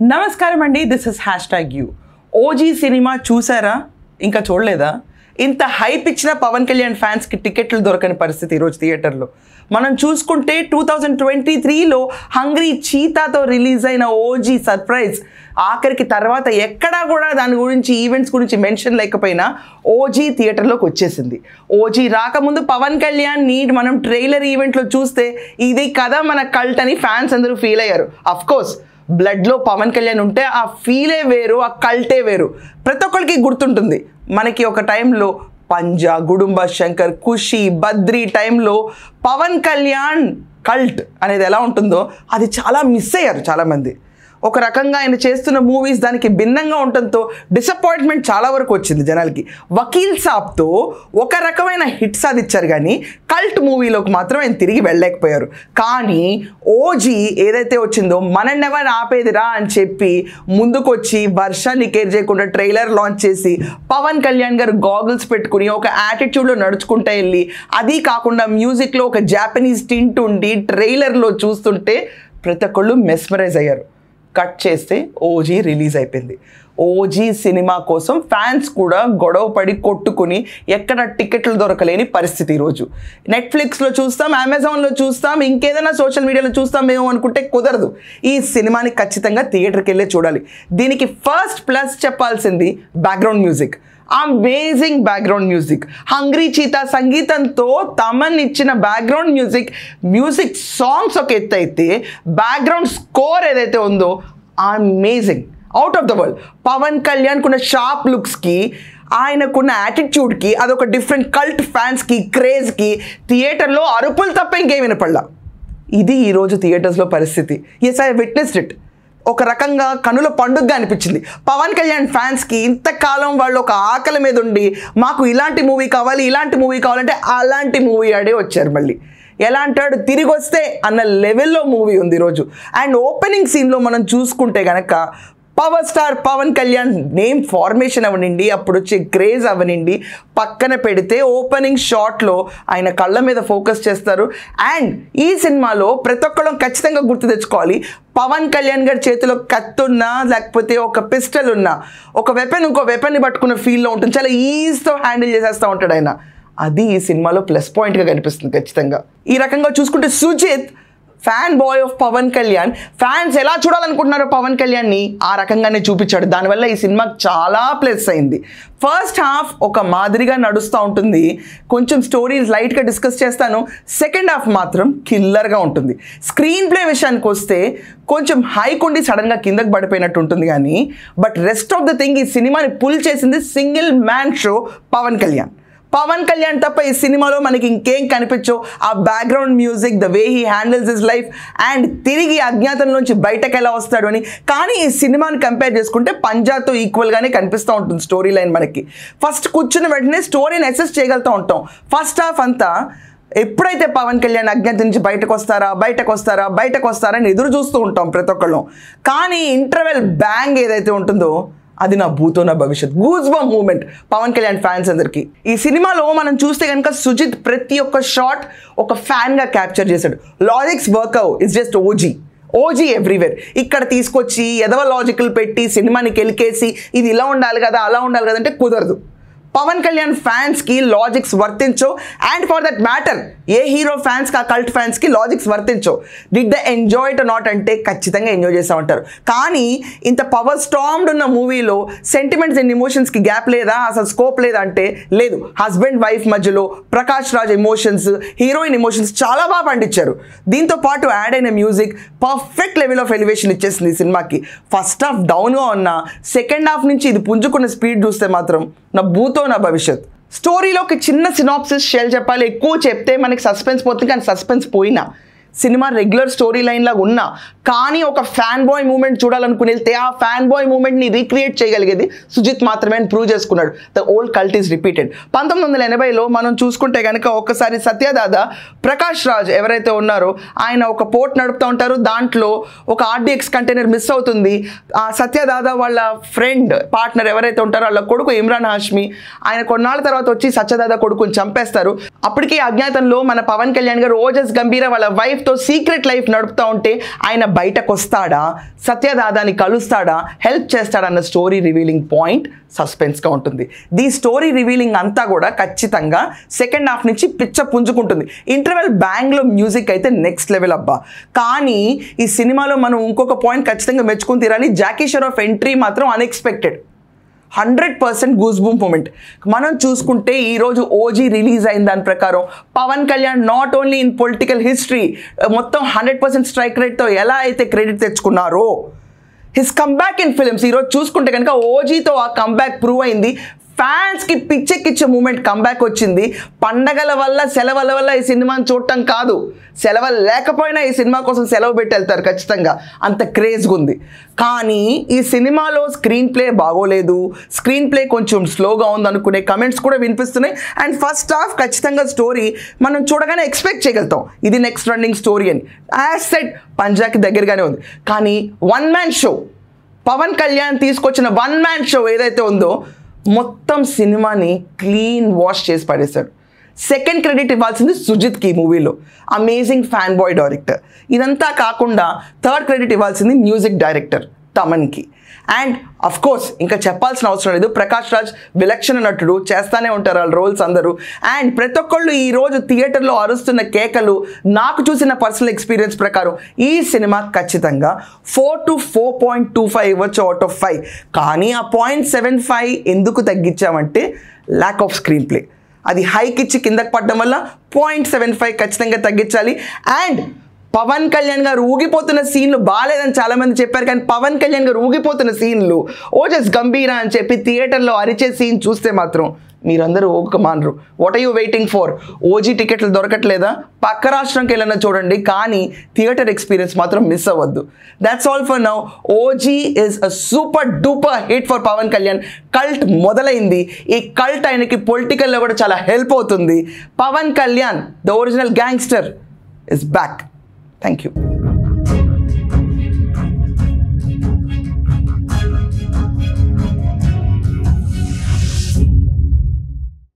నమస్కారం అండి, this is #you. OG cinema చూసారా? ఇంకా చూడలేదా? ఇంత హైప్ ఇచ్చిన పవన్ కళ్యాణ్ ఫ్యాన్స్కి టికెట్లు దొరకని పరిస్థితి ఈరోజు థియేటర్లో. మనం చూసుకుంటే 2023లో హంగ్రీ చీతాతో రిలీజ్ అయిన ఓజీ సర్ప్రైజ్ ఆఖరికి తర్వాత ఎక్కడా కూడా దాని గురించి ఈవెంట్స్ గురించి మెన్షన్ లేకపోయినా ఓజీ థియేటర్లోకి వచ్చేసింది. ఓజీ రాకముందు పవన్ కళ్యాణ్ని మనం ట్రైలర్ ఈవెంట్లో చూస్తే ఇది కదా మన కల్ట్ అని ఫ్యాన్స్ అందరూ ఫీల్ అయ్యారు. అఫ్కోర్స్ బ్లడ్లో పవన్ కళ్యాణ్ ఉంటే ఆ ఫీలే వేరు, ఆ కల్టే వేరు. ప్రతి ఒక్కరికి గుర్తుంటుంది. మనకి ఒక టైంలో పంజా, గుడుంబ శంకర్, ఖుషి, బద్రీ టైంలో పవన్ కళ్యాణ్ కల్ట్ అనేది ఎలా ఉంటుందో అది చాలా మిస్ అయ్యారు చాలామంది. ఒక రకంగా ఆయన చేస్తున్న మూవీస్ దానికి భిన్నంగా ఉండటంతో డిసప్పాయింట్మెంట్ చాలా వరకు వచ్చింది జనాలకి. వకీల్ సాబ్తో ఒక రకమైన హిట్ సాధించారు కానీ కల్ట్ మూవీలోకి మాత్రం ఆయన తిరిగి వెళ్ళలేకపోయారు. కానీ ఓజీ ఏదైతే వచ్చిందో మనన్నెవరు ఆపేదిరా అని చెప్పి ముందుకొచ్చి వర్షాన్ని కేర్ చేయకుండా ట్రైలర్ లాంచ్ చేసి పవన్ కళ్యాణ్ గారు గాగుల్స్ పెట్టుకుని ఒక యాటిట్యూడ్లో నడుచుకుంటూ వెళ్ళి, అది కాకుండా మ్యూజిక్లో ఒక జాపనీస్ టింట్ ఉండి ట్రైలర్లో చూస్తుంటే ప్రతి ఒక్కళ్ళు మెస్మరైజ్ అయ్యారు. కట్ చేస్తే ఓజీ రిలీజ్ అయిపోయింది. ఓజీ సినిమా కోసం ఫ్యాన్స్ కూడా గొడవ పడి కొట్టుకుని ఎక్కడ టికెట్లు దొరకలేని పరిస్థితి ఈరోజు. నెట్ఫ్లిక్స్లో చూస్తాం, అమెజాన్లో చూస్తాం, ఇంకేదైనా సోషల్ మీడియాలో చూస్తాం మేము అనుకుంటే కుదరదు. ఈ సినిమాని ఖచ్చితంగా థియేటర్కి వెళ్ళే చూడాలి. దీనికి ఫస్ట్ ప్లస్ చెప్పాల్సింది background music. Amazing background music. Hungry cheetah సంగీతంతో తమన్ ఇచ్చిన బ్యాక్గ్రౌండ్ మ్యూజిక్ సాంగ్స్ ఒక ఎత్తు అయితే బ్యాక్గ్రౌండ్ స్కోర్ ఏదైతే ఉందో amazing, out of the world. Pawan కళ్యాణ్కున్న షార్ప్ లుక్స్కి, ఆయనకున్న యాటిట్యూడ్కి అదొక డిఫరెంట్ కల్ట్ ఫ్యాన్స్కి, క్రేజ్కి థియేటర్లో అరుపులు తప్ప ఇంకేం వినపడలా. ఇది ఈరోజు థియేటర్స్లో పరిస్థితి. Yes, I witnessed it. ఒక రకంగా కనుల పండుగగా అనిపించింది. పవన్ కళ్యాణ్ ఫ్యాన్స్కి ఇంతకాలం వాళ్ళు ఒక ఆకలి మీద ఉండి మాకు ఇలాంటి మూవీ కావాలి, ఇలాంటి మూవీ కావాలంటే అలాంటి మూవీ ఆడే వచ్చారు. మళ్ళీ ఎలా అంటాడు, తిరిగి వస్తే అన్న లెవెల్లో మూవీ ఉంది ఈరోజు. అండ్ ఓపెనింగ్ సీన్లో మనం చూసుకుంటే కనుక power star Pawan Kalyan name formation అవనండి, అప్పుడు వచ్చే క్రేజ్ అవనండి, పక్కన పెడితే ఓపెనింగ్ షాట్లో ఆయన కళ్ళ మీద ఫోకస్ చేస్తారు. అండ్ ఈ సినిమాలో ప్రతి ఒక్కళ్ళం ఖచ్చితంగా గుర్తు తెచ్చుకోవాలి, పవన్ కళ్యాణ్ గారి చేతిలో కత్తున్నా లేకపోతే ఒక పిస్టల్ ఉన్నా ఒక వెపన్ ఇంకో వెపన్ని పట్టుకున్న ఫీల్లో ఉంటుంది. చాలా ఈజీతో హ్యాండిల్ చేసేస్తూ ఉంటాడు ఆయన. అది ఈ సినిమాలో ప్లస్ పాయింట్గా కనిపిస్తుంది ఖచ్చితంగా. ఈ రకంగా చూసుకుంటే Sujith fan boy of Pavan Kalyan, fans ఎలా చూడాలనుకుంటున్నారో పవన్ కళ్యాణ్ని ఆ రకంగానే చూపించాడు. దానివల్ల ఈ సినిమాకి చాలా ప్లస్ అయింది. ఫస్ట్ హాఫ్ ఒక మాదిరిగా నడుస్తూ ఉంటుంది, కొంచెం స్టోరీస్ లైట్గా డిస్కస్ చేస్తాను. సెకండ్ హాఫ్ మాత్రం కిల్లర్గా ఉంటుంది. స్క్రీన్ ప్లే విషయానికి వస్తే కొంచెం హైక్ ఉండి సడన్గా కిందకు పడిపోయినట్టు ఉంటుంది కానీ but rest of the thing ఈ సినిమాని పుల్ చేసింది single man show Pavan Kalyan. Pavan Kalyan తప్ప ఈ సినిమాలో మనకి ఇంకేం కనిపించో. ఆ background music, the way he handles his life and తిరిగి అజ్ఞాతంలోంచి బయటకు ఎలా వస్తాడు అని. కానీ ఈ సినిమాని కంపేర్ చేసుకుంటే పంజాతో ఈక్వల్గానే కనిపిస్తూ ఉంటుంది స్టోరీ లైన్. మనకి ఫస్ట్ కూర్చున్న వెంటనే స్టోరీని అసెస్ చేయగలుగుతూ ఉంటాం. ఫస్ట్ హాఫ్ అంతా ఎప్పుడైతే పవన్ కళ్యాణ్ అజ్ఞాతం నుంచి బయటకు వస్తారా అని ఎదురు చూస్తూ ఉంటాం ప్రతి ఒక్కళ్ళం. కానీ ఇంటర్వెల్ బ్యాంగ్ ఏదైతే ఉంటుందో అది నా భూతో నా భవిష్యత్, goose bump moment Pavan Kalyan fans అందరికీ. ఈ సినిమాలో మనం చూస్తే కనుక సుజిత్ ప్రతి ఒక్క షాట్ ఒక ఫ్యాన్గా క్యాప్చర్ చేశాడు. Logics work out, it's just OG everywhere. ఇక్కడ తీసుకొచ్చి ఎదవ లాజికల్ పెట్టి సినిమాని కెలికేసి ఇది ఇలా ఉండాలి కదా అలా ఉండాలి కదా అంటే కుదరదు. పవన్ కళ్యాణ్ ఫ్యాన్స్కి లాజిక్స్ వర్తించో. అండ్ ఫర్ దట్ మ్యాటర్ ఏ హీరో ఫ్యాన్స్కి, ఆ కల్ట్ ఫ్యాన్స్కి లాజిక్స్ వర్తించో. Did the enjoy it not అంటే ఖచ్చితంగా ఎంజాయ్ చేస్తూ ఉంటారు. కానీ ఇంత పవర్ స్టామ్డ్ ఉన్న మూవీలో సెంటిమెంట్స్ అండ్ ఎమోషన్స్కి గ్యాప్ లేదా, అసలు స్కోప్ లేదా అంటే లేదు. హస్బెండ్ వైఫ్ మధ్యలో Prakash Raj emotions, heroine emotions చాలా బాగా పండించారు. దీంతో పాటు యాడ్ అయిన music perfect level of elevation ఇచ్చేసింది ఈ సినిమాకి. ఫస్ట్ హాఫ్ డౌన్గా ఉన్న సెకండ్ హాఫ్ నుంచి ఇది పుంజుకున్న స్పీడ్ చూస్తే మాత్రం నా భూతో నా భవిష్యత్. స్టోరీలోకి చిన్న సినాప్సిస్ షేర్ చెప్పాలి. ఎక్కువ చెప్తే మనకి సస్పెన్స్ పోతుంది, కానీ సస్పెన్స్ పోయినా సినిమా రెగ్యులర్ స్టోరీ లైన్ లాగా ఉన్నా కానీ ఒక ఫ్యాన్ బాయ్ మూమెంట్ చూడాలనుకుని వెళ్తే ఆ ఫ్యాన్ బాయ్ మూమెంట్ని రీక్రియేట్ చేయగలిగేది సుజిత్ మాత్రమే అని ప్రూవ్ చేసుకున్నాడు. The old cult is repeated. 1980లో మనం చూసుకుంటే కనుక ఒకసారి సత్యదాదా, ప్రకాష్ రాజ్ ఎవరైతే ఉన్నారో ఆయన ఒక పోర్ట్ నడుపుతూ ఉంటారు. దాంట్లో ఒక RDX కంటైనర్ మిస్ అవుతుంది. ఆ సత్యదాదా వాళ్ళ ఫ్రెండ్ పార్ట్నర్ ఎవరైతే ఉంటారో వాళ్ళ కొడుకు ఇమ్రాన్ హాష్మి, ఆయన కొన్నాళ్ళ తర్వాత వచ్చి సత్యదాదా కొడుకుని చంపేస్తారు. అప్పటికీ అజ్ఞాతంలో మన పవన్ కళ్యాణ్ గారు ఓజస్ గంభీర వాళ్ళ వైఫ్ వైఫ్తో సీక్రెట్ లైఫ్ నడుపుతూ ఉంటే ఆయన బయటకు వస్తాడా, సత్యదాదాని కలుస్తాడా, హెల్ప్ చేస్తాడా అన్న స్టోరీ రివీలింగ్ పాయింట్ సస్పెన్స్గా ఉంటుంది. ఈ స్టోరీ రివీలింగ్ అంతా కూడా ఖచ్చితంగా సెకండ్ హాఫ్ నుంచి పిచ్చ పుంజుకుంటుంది. ఇంటర్వెల్ బ్యాంగ్లో మ్యూజిక్ అయితే నెక్స్ట్ లెవెల్ అబ్బా. కానీ ఈ సినిమాలో మనం ఇంకొక పాయింట్ ఖచ్చితంగా మెచ్చుకుని తీరాలి. జాకీ షెరాఫ్ ఎంట్రీ మాత్రం అన్ఎక్స్పెక్టెడ్. 100% goose bump moment. మనం చూసుకుంటే ఈరోజు ఓజీ రిలీజ్ అయిన దాని ప్రకారం Pawan Kalyan not only in political history మొత్తం 100% స్ట్రైక్ రేట్తో ఎలా అయితే క్రెడిట్ తెచ్చుకున్నారో హిస్ కమ్బ్యాక్ ఇన్ ఫిల్మ్స్ ఈరోజు చూసుకుంటే కనుక ఓజీతో ఆ కమ్బ్యాక్ ప్రూవ్ అయింది. ఫ్యాన్స్కి పిచ్చెక్కిచ్చే మూమెంట్ కమ్బ్యాక్ వచ్చింది. పండగల వల్ల సెలవుల వల్ల ఈ సినిమాని చూడటం కాదు, సెలవులు లేకపోయినా ఈ సినిమా కోసం సెలవు పెట్టి వెళ్తారు ఖచ్చితంగా, అంత క్రేజ్గా ఉంది. కానీ ఈ సినిమాలో స్క్రీన్ ప్లే బాగోలేదు, స్క్రీన్ ప్లే కొంచెం స్లోగా ఉంది అనుకునే కమెంట్స్ కూడా వినిపిస్తున్నాయి. అండ్ ఫస్ట్ హాఫ్ ఖచ్చితంగా స్టోరీ మనం చూడగానే ఎక్స్పెక్ట్ చేయగలుగుతాం ఇది నెక్స్ట్ రన్నింగ్ స్టోరీ అని. యాజ్ సెడ్ పంజాకి దగ్గరగానే ఉంది. కానీ one man show, Pavan Kalyan తీసుకొచ్చిన వన్ మ్యాన్ షో ఏదైతే ఉందో మొత్తం సినిమాని క్లీన్ వాష్ చేసి పడేశాడు. సెకండ్ క్రెడిట్ ఇవ్వాల్సింది సుజిత్కి ఈ మూవీలో, అమేజింగ్ ఫ్యాన్ బాయ్ డైరెక్టర్. ఇదంతా కాకుండా థర్డ్ క్రెడిట్ ఇవ్వాల్సింది మ్యూజిక్ డైరెక్టర్ తమన్కి. అండ్ అఫ్ కోర్స్ ఇంకా చెప్పాల్సిన అవసరం లేదు, ప్రకాష్ రాజ్ విలక్షణ నటుడు, చేస్తానే ఉంటారు వాళ్ళ రోల్స్ అందరూ. అండ్ ప్రతి ఒక్కళ్ళు ఈరోజు థియేటర్లో అరుస్తున్న కేకలు నాకు చూసిన పర్సనల్ ఎక్స్పీరియన్స్ ప్రకారం ఈ సినిమా ఖచ్చితంగా 4 to 4.25 ఇవ్వచ్చు అవుట్ ఆఫ్ 5. కానీ ఆ 0.75 ఎందుకు తగ్గించామంటే ల్యాక్ ఆఫ్ స్క్రీన్ ప్లే. అది హైక్ ఇచ్చి కిందకి పడడం వల్ల 0.75 ఖచ్చితంగా తగ్గించాలి. అండ్ పవన్ కళ్యాణ్ గారు ఊగిపోతున్న సీన్లు బాగాలేదని చాలామంది చెప్పారు. కానీ పవన్ కళ్యాణ్ గారు ఊగిపోతున్న సీన్లు ఓజస్ గంభీరా అని చెప్పి థియేటర్లో అరిచే సీన్ చూస్తే మాత్రం మీరందరూ ఊగకమానరు. What are you waiting for? OG టికెట్లు దొరకట్లేదా? పక్క రాష్ట్రంకి వెళ్ళినా చూడండి, కానీ థియేటర్ ఎక్స్పీరియన్స్ మాత్రం మిస్ అవ్వద్దు. That's all for now. OG is a super duper hit for Pawan Kalyan. Cult మొదలైంది. ఈ కల్ట్ ఆయనకి పొలిటికల్లో కూడా చాలా హెల్ప్ అవుతుంది. Pawan Kalyan the original gangster is back. Thank you.